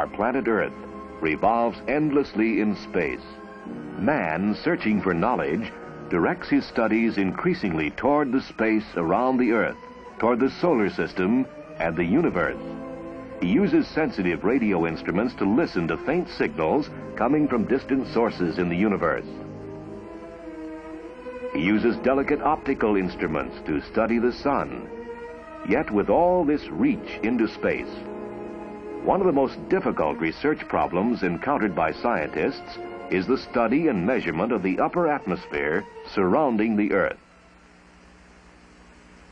our planet Earth revolves endlessly in space. Man, searching for knowledge, directs his studies increasingly toward the space around the Earth, toward the solar system and the universe. He uses sensitive radio instruments to listen to faint signals coming from distant sources in the universe. He uses delicate optical instruments to study the sun. Yet with all this reach into space, one of the most difficult research problems encountered by scientists is the study and measurement of the upper atmosphere surrounding the Earth.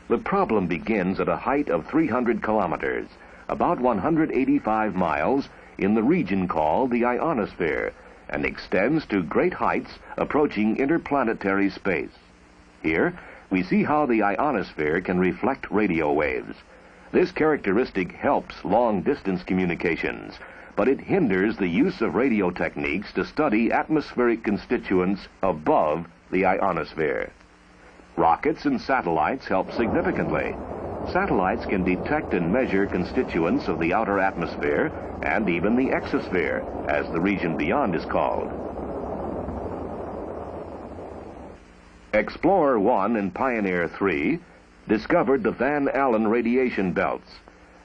The problem begins at a height of 300 kilometers, about 185 miles, in the region called the ionosphere, and extends to great heights approaching interplanetary space. Here, we see how the ionosphere can reflect radio waves. This characteristic helps long-distance communications, but it hinders the use of radio techniques to study atmospheric constituents above the ionosphere. Rockets and satellites help significantly. Satellites can detect and measure constituents of the outer atmosphere and even the exosphere, as the region beyond is called. Explorer 1 and Pioneer 3 discovered the Van Allen radiation belts.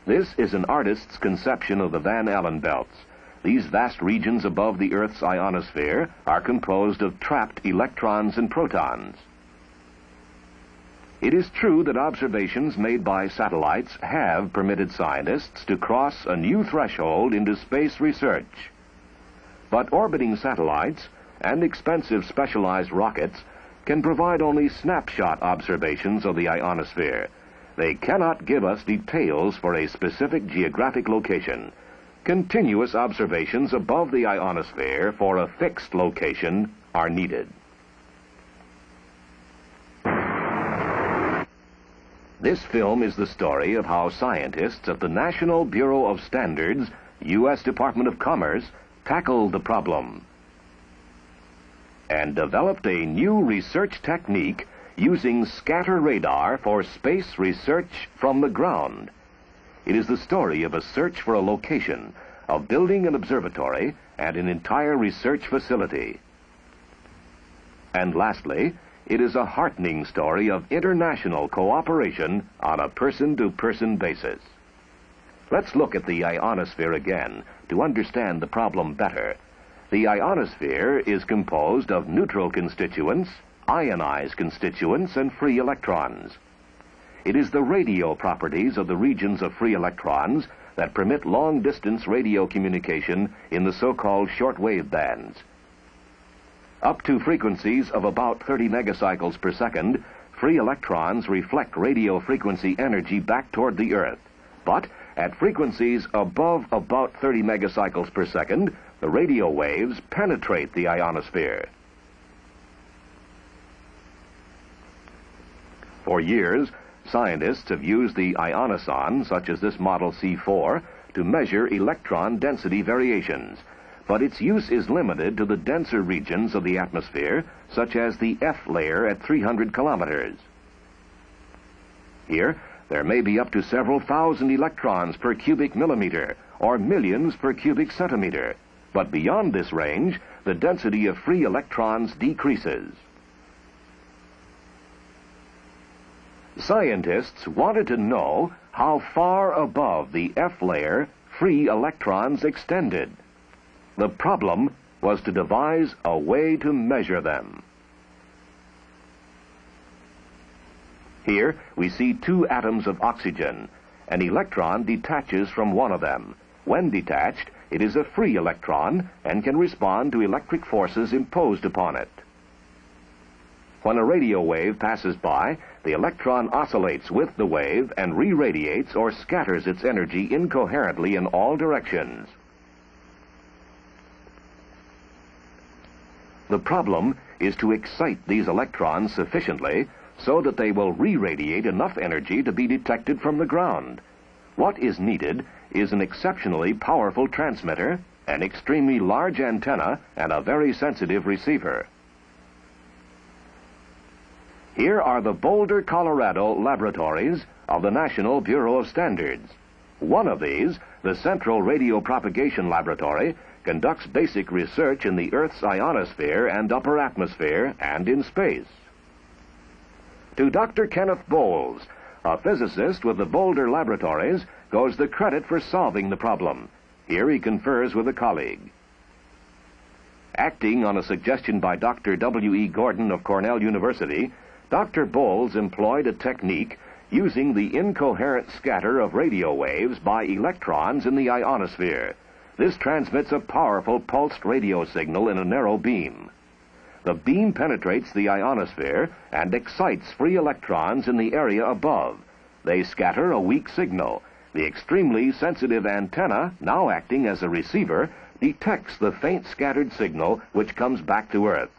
This is an artist's conception of the Van Allen belts. These vast regions above the Earth's ionosphere are composed of trapped electrons and protons. It is true that observations made by satellites have permitted scientists to cross a new threshold into space research. But orbiting satellites and expensive specialized rockets can provide only snapshot observations of the ionosphere. They cannot give us details for a specific geographic location. Continuous observations above the ionosphere for a fixed location are needed. This film is the story of how scientists at the National Bureau of Standards, U.S. Department of Commerce, tackled the problem and developed a new research technique using scatter radar for space research from the ground. It is the story of a search for a location, of building an observatory and an entire research facility. And lastly, it is a heartening story of international cooperation on a person-to-person basis. Let's look at the ionosphere again to understand the problem better. The ionosphere is composed of neutral constituents, ionized constituents, and free electrons. It is the radio properties of the regions of free electrons that permit long-distance radio communication in the so-called shortwave bands. Up to frequencies of about 30 megacycles per second, free electrons reflect radio frequency energy back toward the Earth. But at frequencies above about 30 megacycles per second, the radio waves penetrate the ionosphere. For years, scientists have used the ionoson, such as this model C4, to measure electron density variations. But its use is limited to the denser regions of the atmosphere, such as the F layer at 300 kilometers. Here, there may be up to several thousand electrons per cubic millimeter, or millions per cubic centimeter. But beyond this range, the density of free electrons decreases. Scientists wanted to know how far above the F layer free electrons extended. The problem was to devise a way to measure them. Here we see two atoms of oxygen. An electron detaches from one of them. When detached, it is a free electron and can respond to electric forces imposed upon it. When a radio wave passes by, the electron oscillates with the wave and re-radiates or scatters its energy incoherently in all directions. The problem is to excite these electrons sufficiently so that they will re-radiate enough energy to be detected from the ground. What is needed is an exceptionally powerful transmitter, an extremely large antenna, and a very sensitive receiver. Here are the Boulder, Colorado laboratories of the National Bureau of Standards. One of these the Central Radio Propagation Laboratory conducts basic research in the Earth's ionosphere and upper atmosphere and in space. To Dr. Kenneth Bowles, a physicist with the Boulder Laboratories, goes the credit for solving the problem. Here he confers with a colleague. Acting on a suggestion by Dr. W.E. Gordon of Cornell University, Dr. Bowles employed a technique using the incoherent scatter of radio waves by electrons in the ionosphere. This transmits a powerful pulsed radio signal in a narrow beam. The beam penetrates the ionosphere and excites free electrons in the area above. They scatter a weak signal. The extremely sensitive antenna, now acting as a receiver, detects the faint scattered signal which comes back to Earth.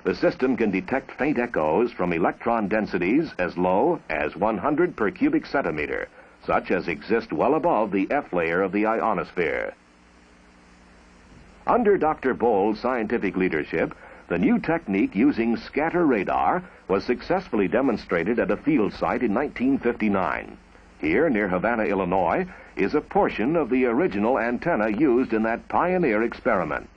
The system can detect faint echoes from electron densities as low as 100 per cubic centimeter, such as exist well above the F layer of the ionosphere. Under Dr. Bowles' scientific leadership, the new technique using scatter radar was successfully demonstrated at a field site in 1959. Here, near Havana, Illinois, is a portion of the original antenna used in that pioneer experiment.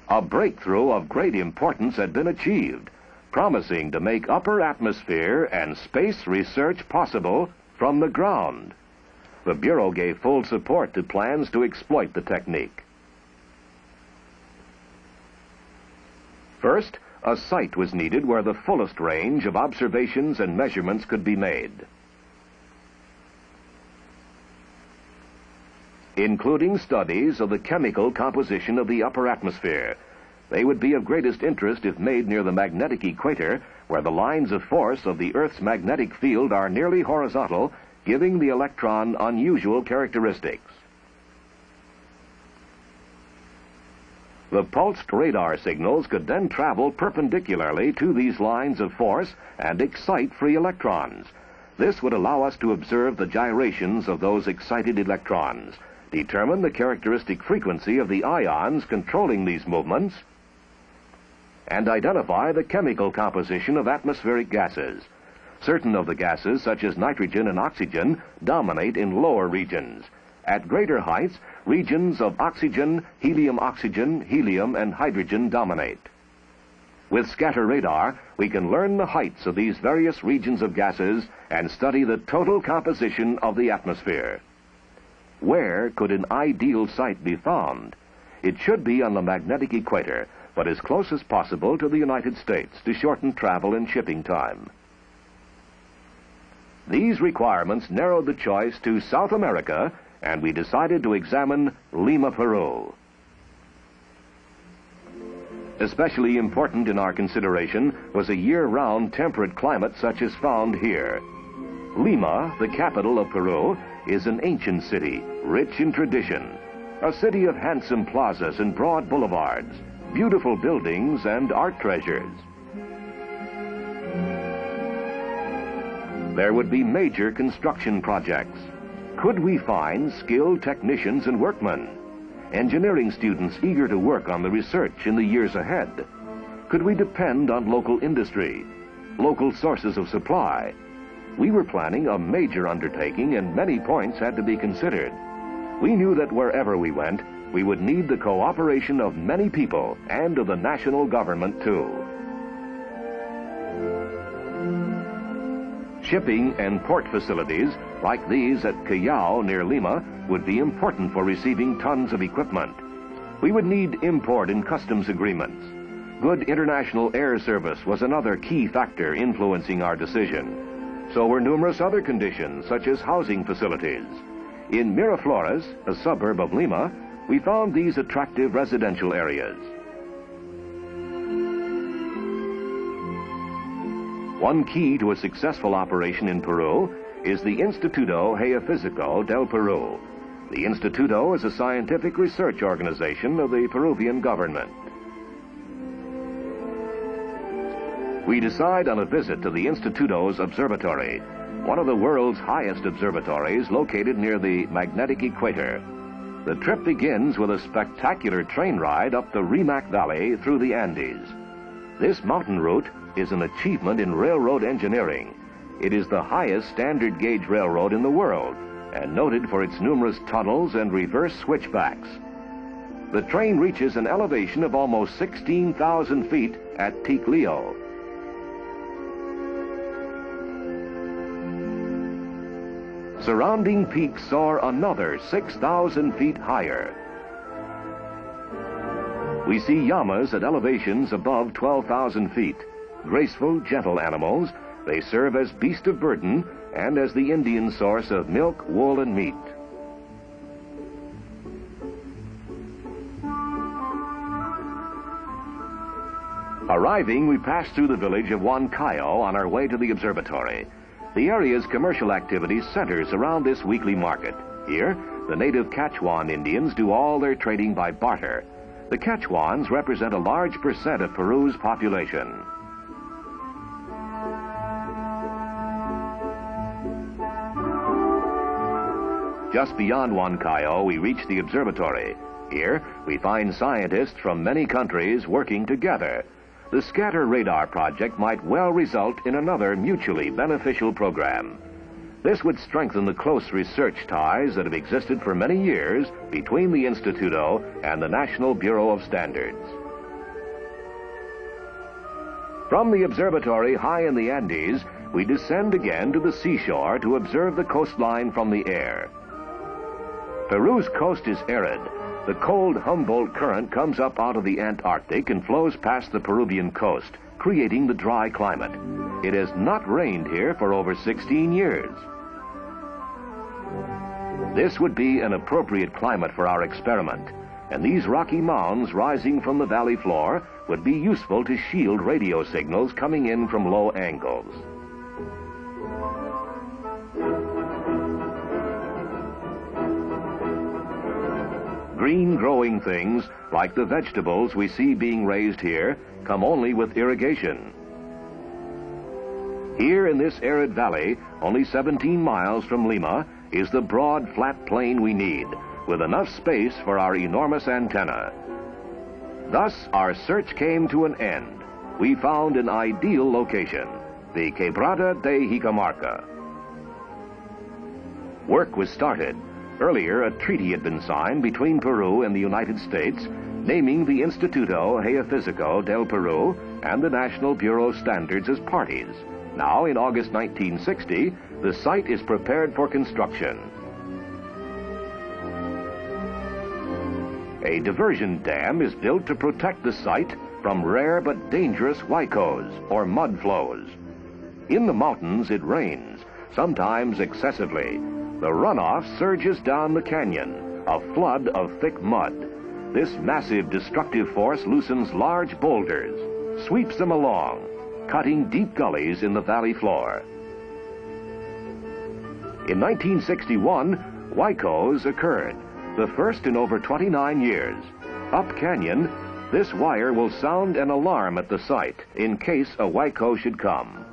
A breakthrough of great importance had been achieved, promising to make upper atmosphere and space research possible from the ground. The Bureau gave full support to plans to exploit the technique. First, a site was needed where the fullest range of observations and measurements could be made, including studies of the chemical composition of the upper atmosphere. They would be of greatest interest if made near the magnetic equator, where the lines of force of the Earth's magnetic field are nearly horizontal, giving the electron unusual characteristics. The pulsed radar signals could then travel perpendicularly to these lines of force and excite free electrons. This would allow us to observe the gyrations of those excited electrons, determine the characteristic frequency of the ions controlling these movements, and identify the chemical composition of atmospheric gases. Certain of the gases, such as nitrogen and oxygen, dominate in lower regions. At greater heights, regions of oxygen, helium, and hydrogen dominate. With scatter radar, we can learn the heights of these various regions of gases and study the total composition of the atmosphere. Where could an ideal site be found? It should be on the magnetic equator, but as close as possible to the United States to shorten travel and shipping time. These requirements narrowed the choice to South America, and we decided to examine Lima, Peru. Especially important in our consideration was a year-round temperate climate such as found here. Lima, the capital of Peru, is an ancient city, rich in tradition, a city of handsome plazas and broad boulevards, beautiful buildings and art treasures. There would be major construction projects. Could we find skilled technicians and workmen? Engineering students eager to work on the research in the years ahead? Could we depend on local industry, local sources of supply? We were planning a major undertaking and many points had to be considered. We knew that wherever we went, we would need the cooperation of many people and of the national government too. Shipping and port facilities like these at Callao near Lima would be important for receiving tons of equipment. We would need import and customs agreements. Good international air service was another key factor influencing our decision. So were numerous other conditions, such as housing facilities. In Miraflores, a suburb of Lima, we found these attractive residential areas. One key to a successful operation in Peru is the Instituto Geofísico del Peru. The Instituto is a scientific research organization of the Peruvian government. We decide on a visit to the Instituto's Observatory, one of the world's highest observatories located near the magnetic equator. The trip begins with a spectacular train ride up the Rimac Valley through the Andes. This mountain route is an achievement in railroad engineering. It is the highest standard gauge railroad in the world, and noted for its numerous tunnels and reverse switchbacks. The train reaches an elevation of almost 16,000 feet at Peak Leo. Surrounding peaks soar another 6,000 feet higher. We see llamas at elevations above 12,000 feet. Graceful, gentle animals, they serve as beast of burden and as the Indian source of milk, wool, and meat. Arriving, we pass through the village of Huancayo on our way to the observatory. The area's commercial activity centers around this weekly market. Here, the native Quechuan Indians do all their trading by barter. The Quechuans represent a large percent of Peru's population. Just beyond Huancayo, we reach the observatory. Here, we find scientists from many countries working together. The Scatter Radar project might well result in another mutually beneficial program. This would strengthen the close research ties that have existed for many years between the Instituto and the National Bureau of Standards. From the observatory high in the Andes, we descend again to the seashore to observe the coastline from the air. Peru's coast is arid. The cold Humboldt Current comes up out of the Antarctic and flows past the Peruvian coast, creating the dry climate. It has not rained here for over 16 years. This would be an appropriate climate for our experiment, and these rocky mounds rising from the valley floor would be useful to shield radio signals coming in from low angles. Green growing things, like the vegetables we see being raised here, come only with irrigation. Here in this arid valley, only 17 miles from Lima, is the broad, flat plain we need, with enough space for our enormous antenna. Thus, our search came to an end. We found an ideal location, the Quebrada de Jicamarca. Work was started. Earlier, a treaty had been signed between Peru and the United States, naming the Instituto Geofísico del Peru and the National Bureau of Standards as parties. Now, in August 1960, the site is prepared for construction. A diversion dam is built to protect the site from rare but dangerous huaicos, or mud flows. In the mountains, it rains, sometimes excessively. The runoff surges down the canyon, a flood of thick mud. This massive destructive force loosens large boulders, sweeps them along, cutting deep gullies in the valley floor. In 1961, huaicos occurred, the first in over 29 years. Up canyon, this wire will sound an alarm at the site in case a huaico should come.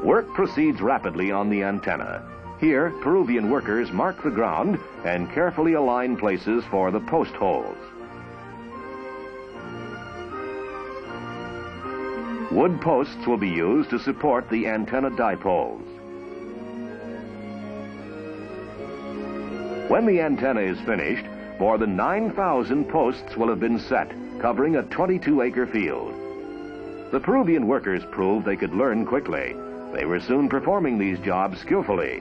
Work proceeds rapidly on the antenna. Here, Peruvian workers mark the ground and carefully align places for the post holes. Wood posts will be used to support the antenna dipoles. When the antenna is finished, more than 9,000 posts will have been set, covering a 22-acre field. The Peruvian workers proved they could learn quickly. They were soon performing these jobs skillfully.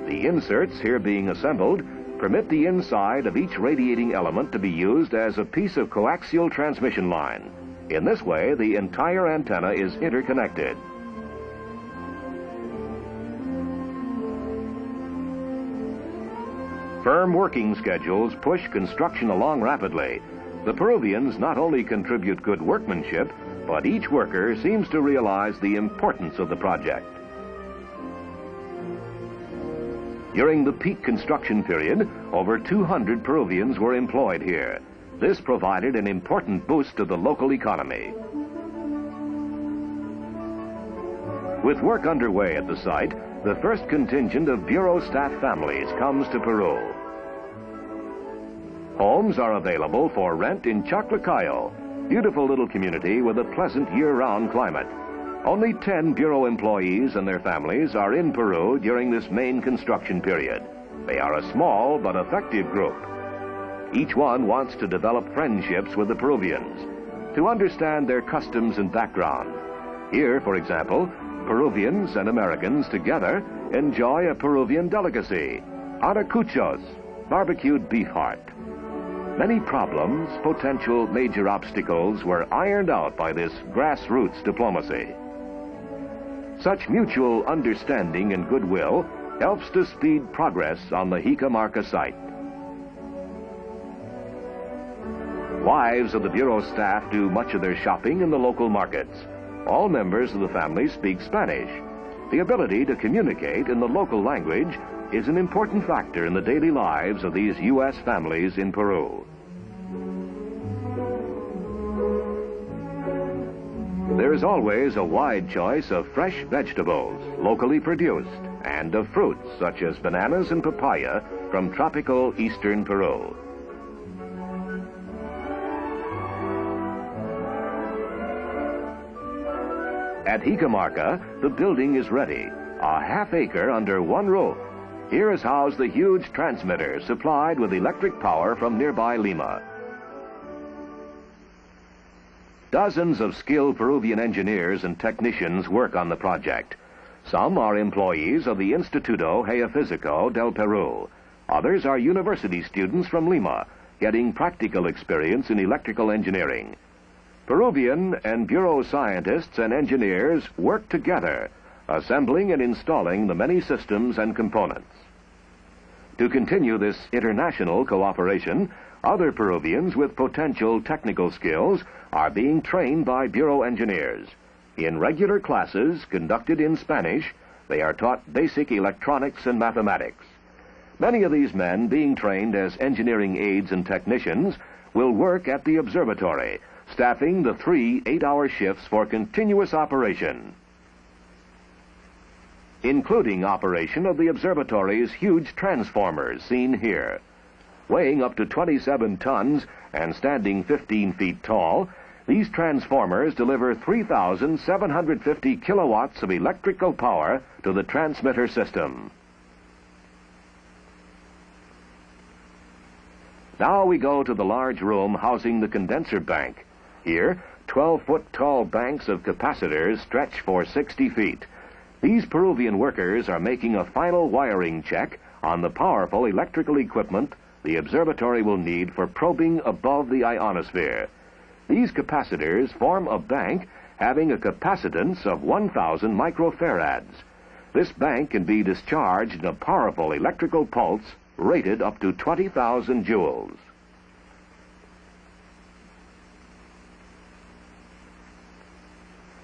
The inserts here being assembled permit the inside of each radiating element to be used as a piece of coaxial transmission line. In this way, the entire antenna is interconnected. Firm working schedules push construction along rapidly. The Peruvians not only contribute good workmanship, but each worker seems to realize the importance of the project. During the peak construction period, over 200 Peruvians were employed here. This provided an important boost to the local economy. With work underway at the site, the first contingent of Bureau staff families comes to Peru. Homes are available for rent in Chaclacayo, beautiful little community with a pleasant year-round climate. Only 10 Bureau employees and their families are in Peru during this main construction period. They are a small but effective group. Each one wants to develop friendships with the Peruvians, to understand their customs and background. Here, for example, Peruvians and Americans together enjoy a Peruvian delicacy, aracuchos, barbecued beef heart. Many problems, potential major obstacles, were ironed out by this grassroots diplomacy. Such mutual understanding and goodwill helps to speed progress on the Jicamarca site. Wives of the Bureau staff do much of their shopping in the local markets. All members of the family speak Spanish. The ability to communicate in the local language is an important factor in the daily lives of these U.S. families in Peru. There is always a wide choice of fresh vegetables, locally produced, and of fruits such as bananas and papaya from tropical eastern Peru. At Jicamarca, the building is ready, a half-acre under one roof. Here is housed the huge transmitter supplied with electric power from nearby Lima. Dozens of skilled Peruvian engineers and technicians work on the project. Some are employees of the Instituto Geofísico del Peru. Others are university students from Lima, getting practical experience in electrical engineering. Peruvian and Bureau scientists and engineers work together, assembling and installing the many systems and components. To continue this international cooperation, other Peruvians with potential technical skills are being trained by Bureau engineers. In regular classes conducted in Spanish, they are taught basic electronics and mathematics. Many of these men, being trained as engineering aides and technicians, will work at the observatory, staffing the 3 8-hour shifts for continuous operation, including operation of the observatory's huge transformers seen here. Weighing up to 27 tons and standing 15 feet tall, these transformers deliver 3,750 kilowatts of electrical power to the transmitter system. Now we go to the large room housing the condenser bank. Here, 12-foot tall banks of capacitors stretch for 60 feet. These Peruvian workers are making a final wiring check on the powerful electrical equipment the observatory will need for probing above the ionosphere. These capacitors form a bank having a capacitance of 1,000 microfarads. This bank can be discharged in a powerful electrical pulse rated up to 20,000 joules.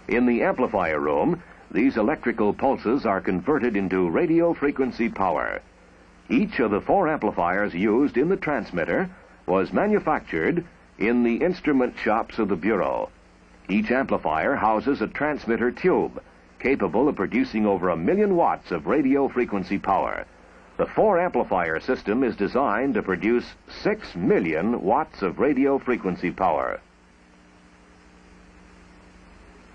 In the amplifier room, these electrical pulses are converted into radio frequency power. Each of the 4 amplifiers used in the transmitter was manufactured in the instrument shops of the Bureau. Each amplifier houses a transmitter tube capable of producing over 1 million watts of radio frequency power. The 4 amplifier system is designed to produce 6 million watts of radio frequency power.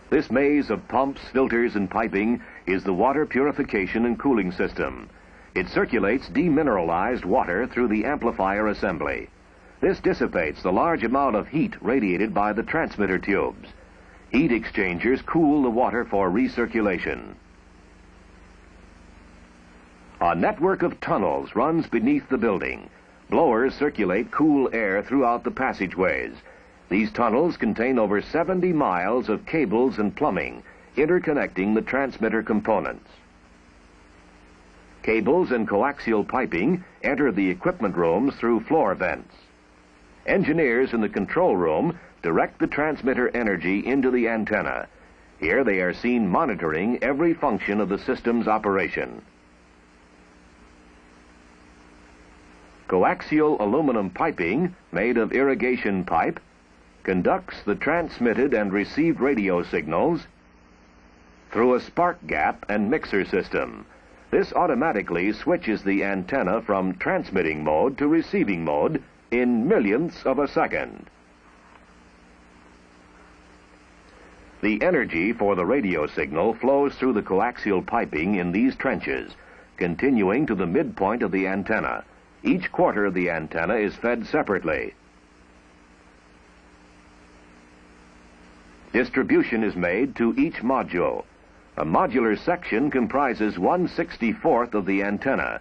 This maze of pumps, filters, and piping is the water purification and cooling system. It circulates demineralized water through the amplifier assembly. This dissipates the large amount of heat radiated by the transmitter tubes. Heat exchangers cool the water for recirculation. A network of tunnels runs beneath the building. Blowers circulate cool air throughout the passageways. These tunnels contain over 70 miles of cables and plumbing, interconnecting the transmitter components. Cables and coaxial piping enter the equipment rooms through floor vents. Engineers in the control room direct the transmitter energy into the antenna. Here they are seen monitoring every function of the system's operation. Coaxial aluminum piping, made of irrigation pipe, conducts the transmitted and received radio signals through a spark gap and mixer system. This automatically switches the antenna from transmitting mode to receiving mode in millionths of a second. The energy for the radio signal flows through the coaxial piping in these trenches, continuing to the midpoint of the antenna. Each quarter of the antenna is fed separately. Distribution is made to each module. A modular section comprises 1/64th of the antenna.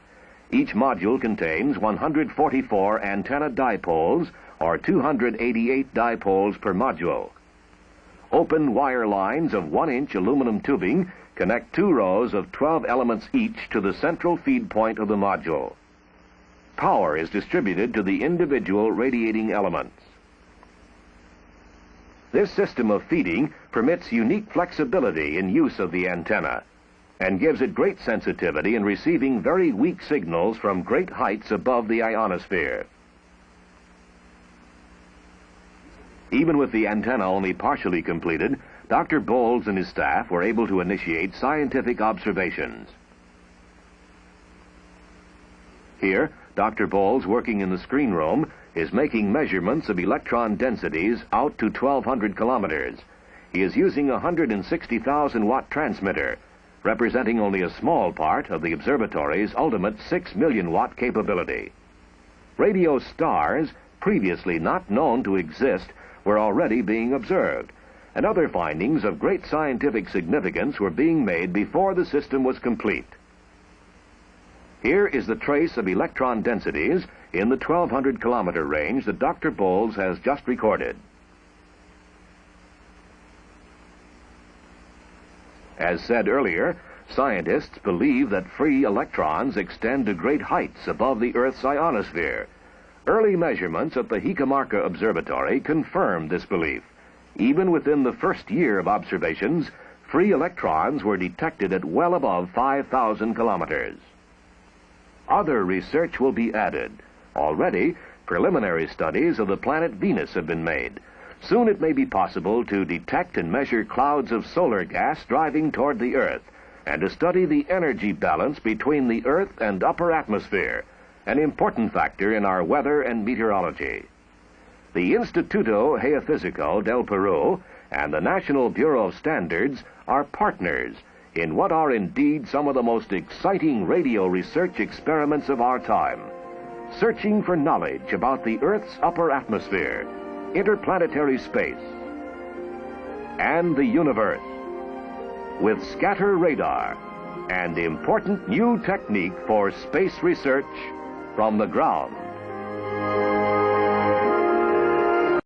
Each module contains 144 antenna dipoles, or 288 dipoles per module. Open wire lines of 1-inch aluminum tubing connect 2 rows of 12 elements each to the central feed point of the module. Power is distributed to the individual radiating elements. This system of feeding permits unique flexibility in use of the antenna and gives it great sensitivity in receiving very weak signals from great heights above the ionosphere. Even with the antenna only partially completed, Dr. Bowles and his staff were able to initiate scientific observations. Here, Dr. Bowles, working in the screen room, is making measurements of electron densities out to 1,200 kilometers. He is using a 160,000 watt transmitter, representing only a small part of the observatory's ultimate 6 million watt capability. Radio stars, previously not known to exist, were already being observed, and other findings of great scientific significance were being made before the system was complete. Here is the trace of electron densities in the 1,200 kilometer range that Dr. Bowles has just recorded. As said earlier, scientists believe that free electrons extend to great heights above the Earth's ionosphere. Early measurements at the Jicamarca Observatory confirmed this belief. Even within the first year of observations, free electrons were detected at well above 5,000 kilometers. Other research will be added. Already, preliminary studies of the planet Venus have been made. Soon it may be possible to detect and measure clouds of solar gas driving toward the Earth, and to study the energy balance between the Earth and upper atmosphere, an important factor in our weather and meteorology. The Instituto Geofísico del Peru and the National Bureau of Standards are partners in what are indeed some of the most exciting radio research experiments of our time, searching for knowledge about the Earth's upper atmosphere, interplanetary space, and the universe, with scatter radar, an important new technique for space research from the ground.